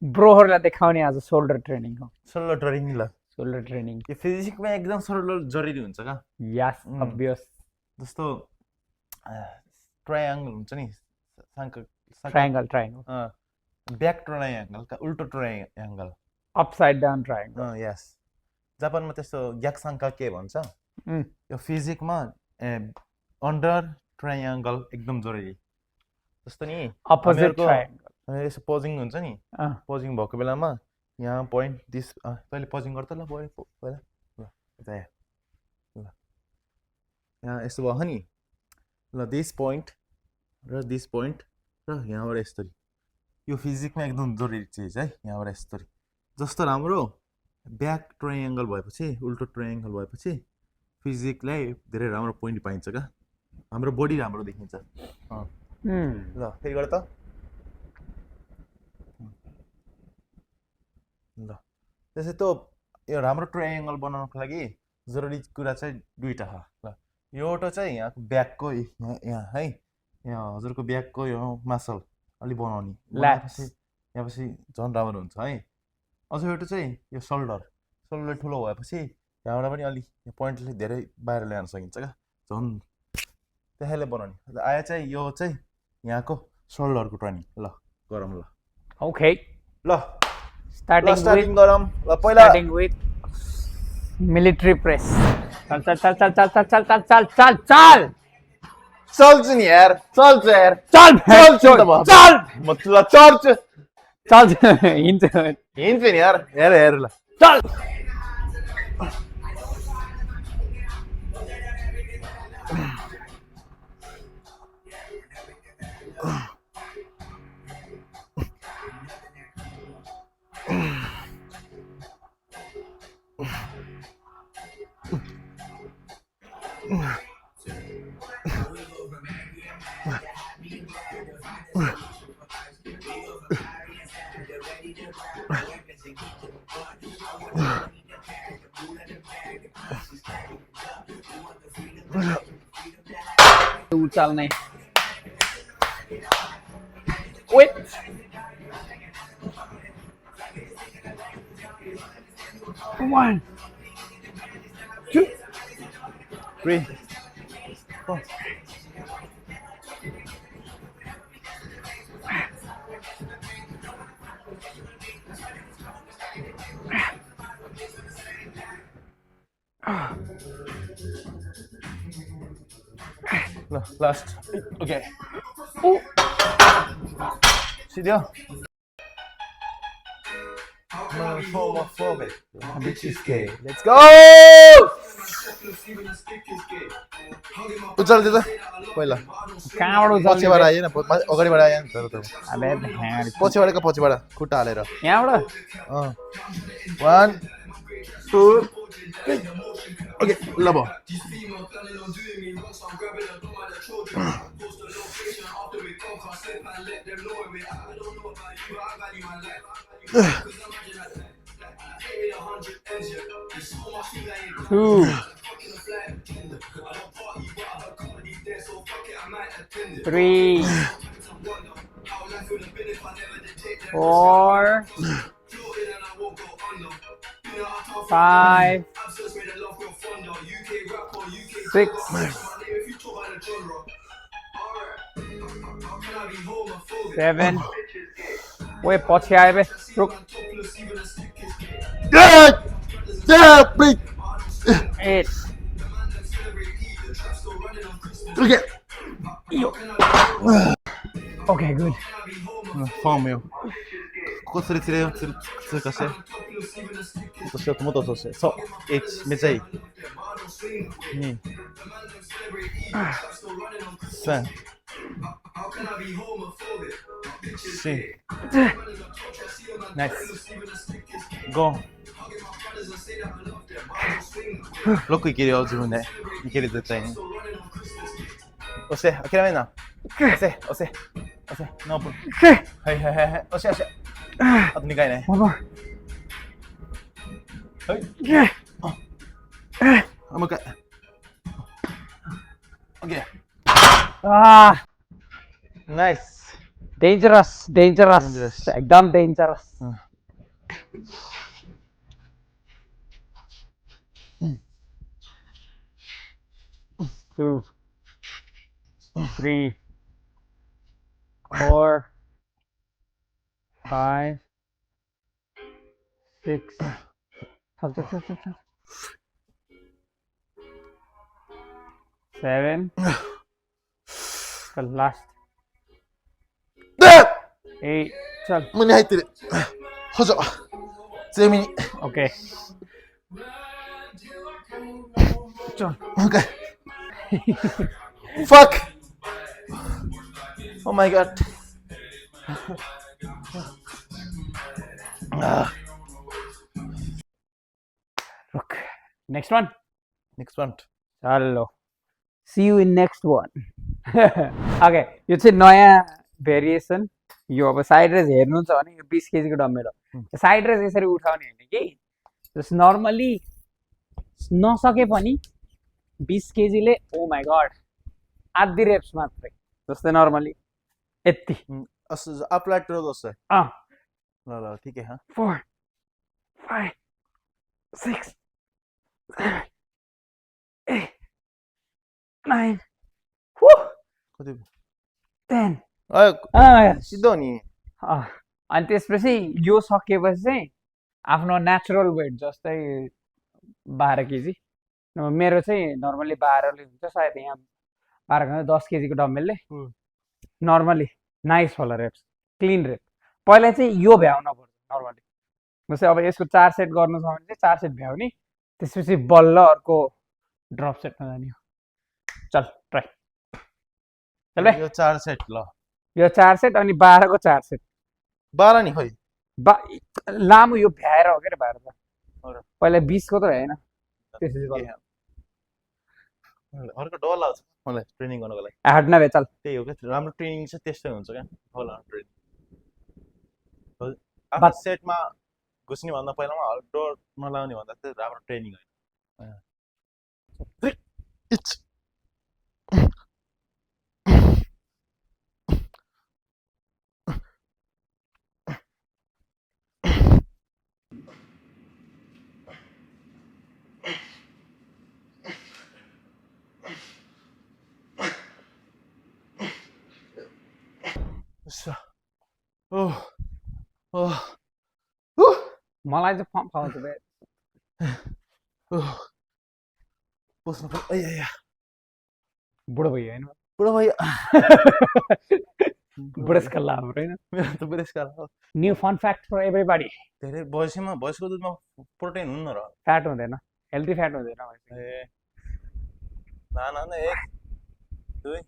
ब्रोहरलाई देखाउने आज shoulder training हो सोल्डर ट्रेनिङ ल सोल्डर ट्रेनिङ यो फिजिक्समा एकदम सोल्डर जरुरी हुन्छ का यस अब्भियस जस्तो ट्रायङ्गल हुन्छ नि ट्रायङ्गल ब्याक ट्रायङ्गल का उल्टो ट्रायङ्गल अपसाइड डाउन ट्रायङ्गल यस जापानमा त्यस्तो ग्याक्साङ्का के भन्छ यो फिजिक्समा अन्डर ट्रायङ्गल एकदम जरुरी जस्तो नि अपोजिट ट्रायङ्गल यसो पोजिङ हुन्छ नि पोजिङ भएको बेलामा यहाँ पोइन्ट दिस तैँले पोजिङ गर्छ ल पहिला ल यहाँ यस्तो भयो नि ल दिस पोइन्ट र दिस पोइन्ट र यहाँबाट यस्तरी यो फिजिक्समा एकदम जरुरी चिज है यहाँबाट यस्तरी जस्तो राम्रो ब्याक ट्रायङ्गल भएपछि उल्टो ट्रायङ्गल भएपछि फिजिक्सलाई धेरै राम्रो पोइन्ट पाइन्छ क्या हाम्रो बडी राम्रो देखिन्छ ल फेरि गर त ल त्यसै त यो राम्रो ट्रायङ्गल बनाउनको लागि जरुरी कुरा चाहिँ दुईवटा छ ल एउटा चाहिँ यहाँको ब्याकको यहाँ है यहाँ हजुरको ब्याकको यो मसल अलि बनाउने यहाँ झन् राम्रो हुन्छ है अझ एउटा चाहिँ यो सोल्डर ठुलो भएपछि यहाँबाट पनि अलि पोइन्टले धेरै बाहिर ल्याउन सकिन्छ क्या झन् त्यसैले बनाउने आयो चाहिँ यो चाहिँ यहाँको सोल्डरको ट्रेनिङ ल गरौँ ल ओके ल स्टार्टिङ गरौँ ल पहिला स्टार्टिङ विथ मिलिट्री प्रेस चल चल चल चल चल चल चल चल चल चल चल चल्छ नि यार चल्छ यार चल चल म तुला चल्छ चल हिँड्छ नि यार हेर ल चल उचाल्ने weight 1 2 3 4 Last. Okay. Oh. See there? Homophobic. Let's go! उचाल दे त पहिला कहाँबाट उचाल्ने पछिबाट आएन अगाडिबाट आएन तर त अबे ध्यान पछिबाट खुट्टा हालेर यहाँबाट 1 2 3 ओके ल भयो Two, 3, 4, 5, 6, 7. Wait, पछि आए बे रुक 8. Okay, good. Fome eu. Gostaria de tirar o cachê. Você tomou todos os. Só 8, me aí. 7. Sim. Nice. Go. Look,いけるよ自分で。いける絶対に。押して諦めんな。押せ。ノープン。はい。押して。あと2回ね。はい。もう一回。オッケー。Ah, Nice. Dangerous dangerous Dangerous. एकदम डेन्जरस अँ। 2 3 4 5 6 चल 7 चल लास्ट 8 चल मुनि आइतिर हो जा जेमिनी ओके चल Okay. Fuck. Oh my god. रुक नेक्स्ट वान Next one. चलो see you in next one okay यो चाहिँ नयाँ भेरिएसन यो अब साइड रेस हेर्नुहुन्छ भने यो 20 केजीको डम्बेल हो साइड रेस यसरी उठाउने होइन कि जस्ट नर्मली नसके पनि 20 केजीले ओ माई गड आधी रेप्स मात्रै जस्तै नर्मली यति Applied to those. अँ ल ठीक है हाँ 4 5 6 7 8 9 कति 10 सिधो नि अनि त्यसपछि यो सकेपछि चाहिँ आफ्नो नेचुरल वेट जस्तै 12 केजी मेरो चाहिँ नर्मली 12ले हुन्छ सायद यहाँ 12 10 केजीको डम्बेलले नर्मली नाइस होला रेप्स क्लिन रेप पहिला चाहिँ यो भ्याउन पर्छ नर्मली जस्तै अब यसको 4 सेट गर्नु छ भने चाहिँ 4 सेट भ्याउने त्यसपछि बल्ल अर्को ड्रप सेटमा जाने हो चल ट्राई चल यो 4 सेट ल यो 4 सेट अनि 12 को 4 सेट 12 नि खोइ लामो यो भ्याएर हो के 12 हजुर। पहिला 20 को त भएन त्यसपछि बल्ल अर्को डर लाग्छ मलाई ट्रेनिङ गर्नको लागि हट नभए चल त्यही हो क्या राम्रो ट्रेनिङ चाहिँ त्यस्तै हुन्छ क्या होला ट्रेनिङ आफ्नो But- सेटमा घुस्ने भन्दा पहिलामा डर नलाउने भन्दा चाहिँ राम्रो ट्रेनिङ होइन इट्स Oh. Oh. मलाई चाहिँ फर्म फाउँछ बे बस्नु पर्यो बुढो भयो होइन बुढो भयो बुढेसकाल हाम्रो होइन मेरो त बुढेसकाल हो new fun fact for everybody धेरै भैँसीको दुधमा प्रोटिन हुन्न र फ्याट हुँदैन हेल्दी फ्याट हुँदैन ए ना एक दुई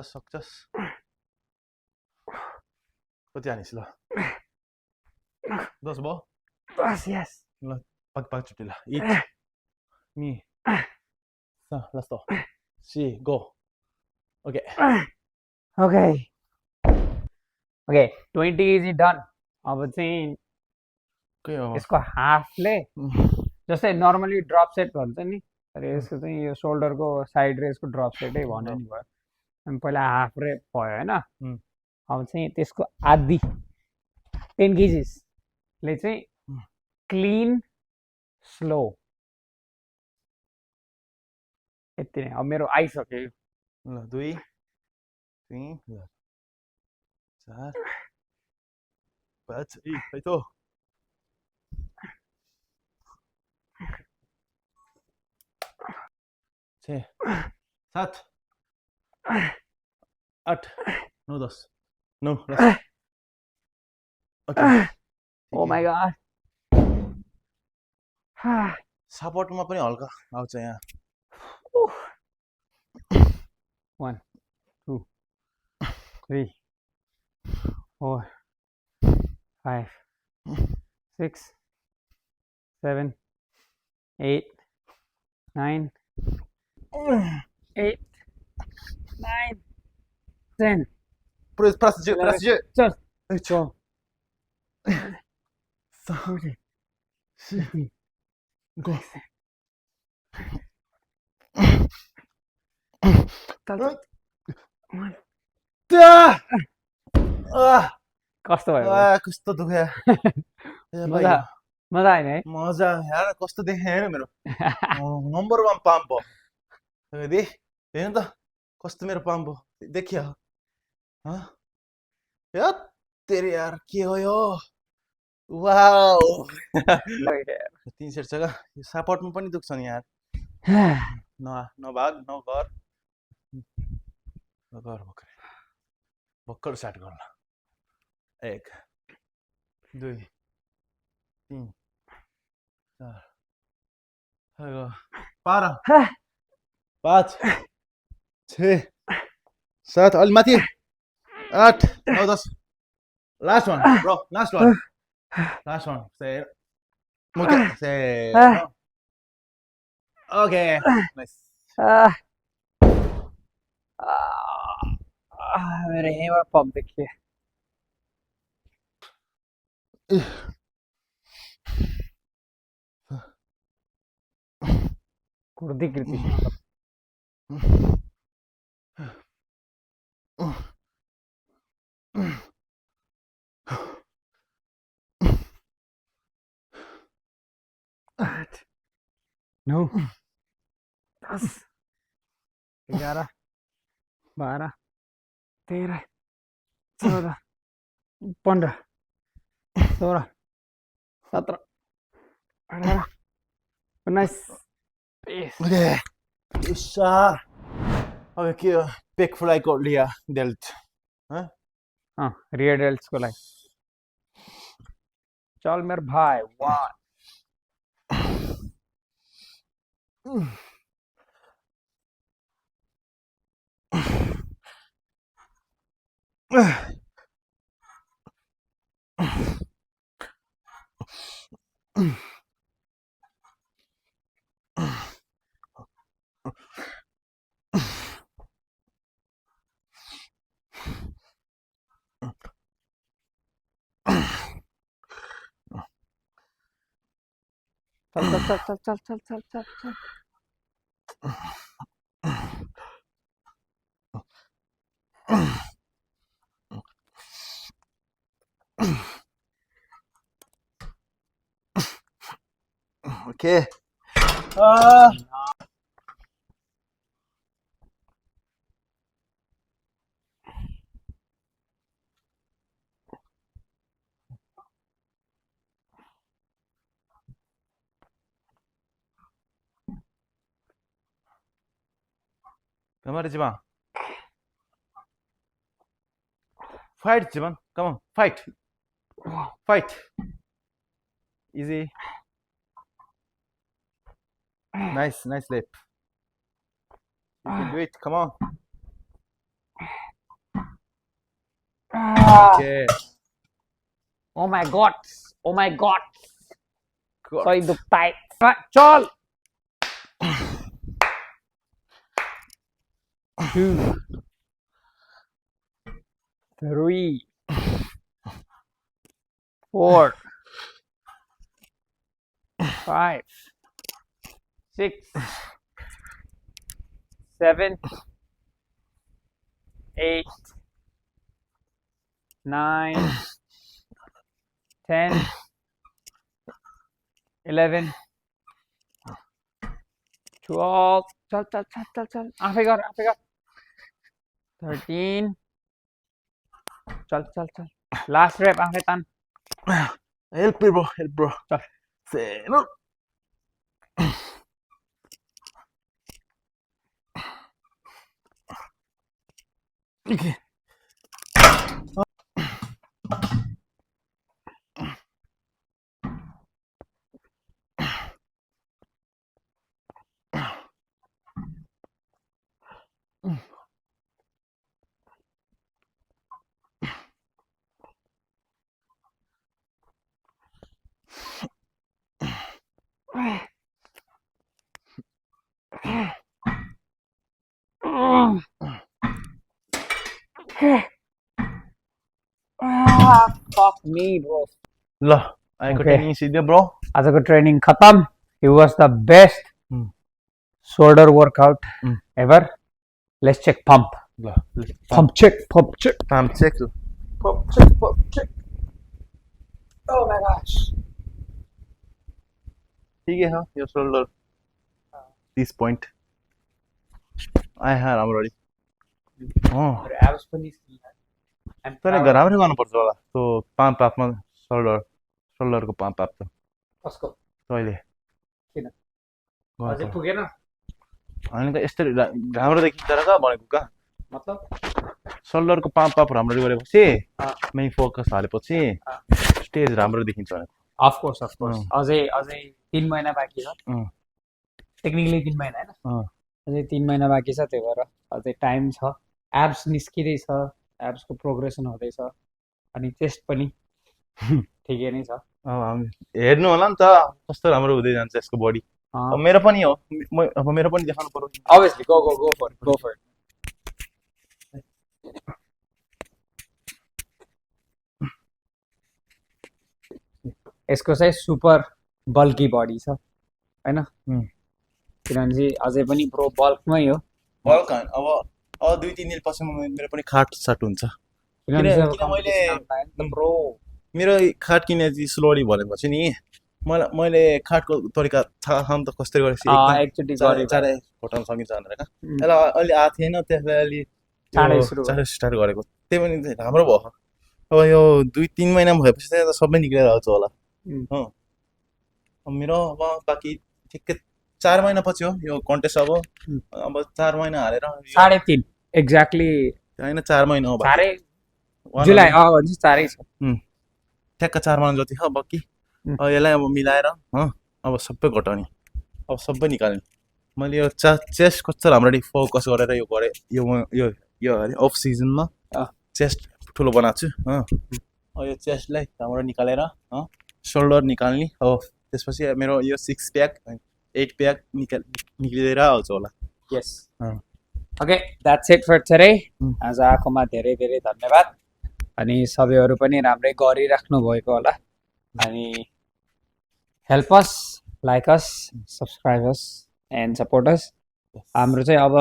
सक्छस् कति हानिस् ल 10 भयो बस यस ल पाँच चुटी ल it me let's go see go okay okay okay 20 KG done अब चाहिँ के हो यसको हाफले जस्तै नर्मली ड्रप सेट भन्छ नि तर यसको चाहिँ यो सोल्डरको साइड र यसको ड्रप सेटै भन्यो नि भयो अनि पहिला हाफ रेप भयो होइन अब चाहिँ त्यसको आधी 10 केजिसले चाहिँ क्लिन स्लो यति नै अब मेरो आइसक्यो ल 2 3 ल 4 5 है त 6 7 8 9 10 9 ओके ओ माई गॉड सपोर्टमा पनि हल्का आउँछ यहाँ 1 2 3 4 5 6 7 8 9 8 9 10 Press चल Go. चल कस्तो भयो कस्तो दुख्यो मजा मजा आएन है मजा हेर कस्तो देखेँ हेर मेरो नम्बर 1 पम्प हो हेर्नु त कस्तो मेरो पम्प हो देखियो तेरे यार के हो यो वाउ 300 छ यो सपोर्टमा पनि दुख्छ नि यार नभाग नगर भर्खर स्टार्ट गर्नु 1 2 3 4 12 5 6 7 अलि माथि 8 9 10 last one bro last one say okay nice मेरे यहीं पर पंप देखिए कुर्दी कृति नौ 10 11 12 13 14 15 16 17 18 19 20 okay isa अब के पेक फ्लाइको लिया डेल्ट रियर डेल्ट्स को लागि चल मेरो भाइ 1 चल okay Come on, Jivan. Fight, Jivan. Come on, fight. Fight. Easy. Nice lip. You can do it. Come on. Okay. Oh my god. Sorry, दुखता है चल 2 3 4 5 6 7 8 9 10 11 12 चल आफै गर 13 चल लास्ट रेप आफै तान Help me, bro. चल Say no. Okay. fuck me bro ल आएको ट्रेनिङ सिधै ब्रो आजको ट्रेनिङ खतम it was the best shoulder workout ever Let's check pump. ल Pump check. Pump check. Pump check Pump check. Pump check. Oh my gosh. ठिकै छ यो shoulder 30 point आयो राम्रो अरे Our abs पनि I'm तर proud. राम्रै गर्नुपर्छ होला त्यो पाम्प आपमा सोल्डरको पाम्प आप त कसको? तैँले किन? गर्नु अझै पर्छ। पुगेन? होइन त यस्तो राम्रो देखिन्छ र का भनेको का मतलब? सोल्डरको पाम्प आप राम्ररी गरेपछि अँ। मेन फोकस हालेपछि स्टेज राम्रो देखिन्छ भनेको Of course. अझै 3 महिना बाँकी छ. टेक्निकली 3 महिना हैन? अझै 3 महिना बाँकी छ, त्यही भएर अझै टाइम छ. एब्स निस्किँदैछ, एब्सको प्रोग्रेसन हुँदैछ, अनि चेस्ट पनि ठिकै नै छ. अब हामी हेर्नु होला नि त कस्तो राम्रो हुँदै जान्छ यसको बडी अब मेरो पनि हो अब मेरो पनि देखाउनु पर्यो Obviously, go for it. यसको चाहिँ सुपर बल्की बडी छ हैन? किनभने चाहिँ अझै पनि प्रो बल्कमै हो. बल्क अब 2-3 दिन पछि मेरो पनि खाट साट हुन्छ किनभने चाहिँ अब किन मैले competition प्रो मेरो खाट किने चाहिँ स्लोली भनेपछि नि मैले खाटको तरिका थाहा छ नि त कसरी गरेपछि एकचोटि गरे चाँडै घटाउन सकिन्छ भनेर का त्यसलाई अहिले आएको थिएन त्यसलाई अलि चाँडै सुरु चाँडै स्टार्ट गरेको त्यही पनि राम्रो भयो अब यो 2-3 महिना भएपछि त सबै निक्लेर आउँछ होला अब मेरो अब बाँकी ठिकै 4 महिना पछि हो यो कन्टेस्ट अब 4 महिना हालेर 3.5 एक्ज्याक्टली होइन 4 महिना हो 4 जुलाई भन्छ 4 छ. ठ्याक्क 4 महिना जति हो बाँकी अब यसलाई अब मिलाएर अब सबै घटाउने अब सबै निकाल्ने मैले यो चेस्ट कस्तो राम्ररी फोकस गरेर यो गरेँ यो अरे अफ सिजनमा चेस्ट ठुलो बनाएको छु अब यो चेस्टलाई राम्रो निकालेर सोल्डर निकाल्ने हो त्यसपछि मेरो यो 6 प्याक 8 प्याक निक्लिएर आउँछ होला yes. Okay, that's it for today. आज आएकोमा धेरै धेरै धन्यवाद. अनि सबैहरू पनि राम्रै गरिराख्नु भएको होला. अनि help us, like us, subscribe us and support us. हाम्रो चाहिँ अब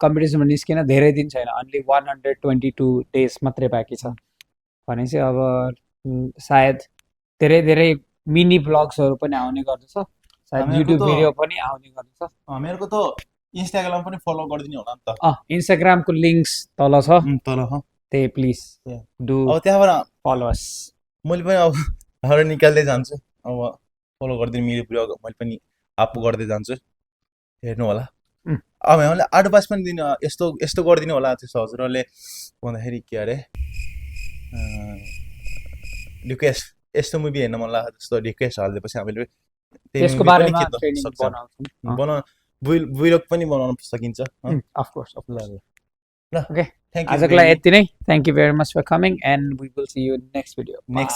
कम्पिटिसनमा निस्किन धेरै दिन छैन, अन्ली 122 डेज मात्रै बाँकी छ. भनेपछि अब सायद धेरै धेरै मिनी ब्लग्सहरू पनि आउने गर्दछ, सायद युट्युब भिडियो पनि आउने गर्दछ. मेरो त इन्स्टाग्राम पनि फलो गरिदिनु होला नि त इन्स्टाग्रामको लिङ्क्स तल छ, तल त्यही प्लिज डु अब त्यहाँबाट फलो अस. मैले पनि अब घर निकाल्दै जान्छु अब फलो गरिदिनु मेरो ब्लग मैले पनि आफू गर्दै जान्छु हेर्नु होला अब हामीले एडभाइस पनि दिनु यस्तो गरिदिनु होला त्यो हजुरहरूले भन्दाखेरि के अरे रिक्वेस्ट यस्तो मुभी हेर्न मन लाग्छ जस्तो रिक्वेस्ट हालिदिएपछि हामीले त्यसको बारेमा ट्रेनिङ बनाउँछौँ, भ्लग पनि बनाउन सकिन्छ अफ कोर्स. ल ओके, थ्याङ्क यू आजको लागि यति नै. Thank you very much for coming and we will see you next video.